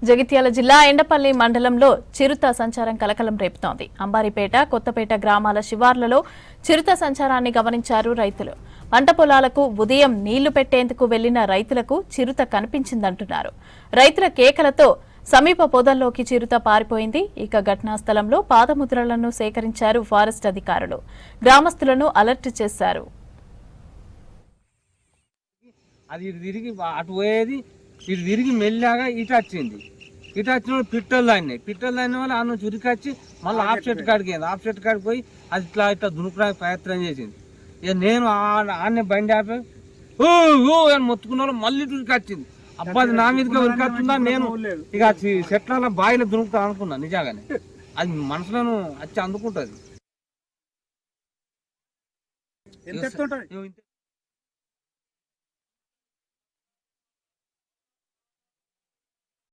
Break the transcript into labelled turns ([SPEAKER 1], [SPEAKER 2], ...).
[SPEAKER 1] జగిత్యాల జిల్లా ఎండపల్లి మండలంలో చిరుత సంచారం కలకలం రేపుతోంది. అంబారిపేట, కొత్తపేట గ్రామాల శివార్లలో చిరుత సంచారాన్ని గమనించారు రైతులు. పంట పొలాలకు ఉదయం నీళ్లు పెట్టేందుకు వెళ్లిన రైతులకు చిరుత కనిపించిందంటున్నారు. రైతుల కేకలతో సమీప పొదల్లోకి చిరుత పారిపోయింది. ఇక ఘటనా స్థలంలో పాదముద్రలను సేకరించారు ఫారెస్ట్ అధికారులు. గ్రామస్తులను అలర్ట్ చేశారు.
[SPEAKER 2] ఇటు తిరిగి మెల్లాగా ఇటు వచ్చింది. ఇటు వచ్చిన పిట్టలు అయినాయి. పిట్టలు అయిన వాళ్ళు అన్న చురికొచ్చి మళ్ళీ ఆఫ్ చెట్టు కాడికి ఆఫ్ చెట్టు కాడికి పోయి అది ఇట్లా దునుకుడానికి ప్రయత్నం చేసింది. ఇక నేను ఆడనే బండి ఆపి అని మొత్తుకున్న వాళ్ళు మళ్ళీ చురికొచ్చింది. అబ్బా అది నా మీదకి ఉరికొస్తుందా, నేను ఇక చెట్ల బాయిలో దునుకుతా అనుకున్నా. నిజంగానే అది మనసులను వచ్చి అందుకుంటుంది.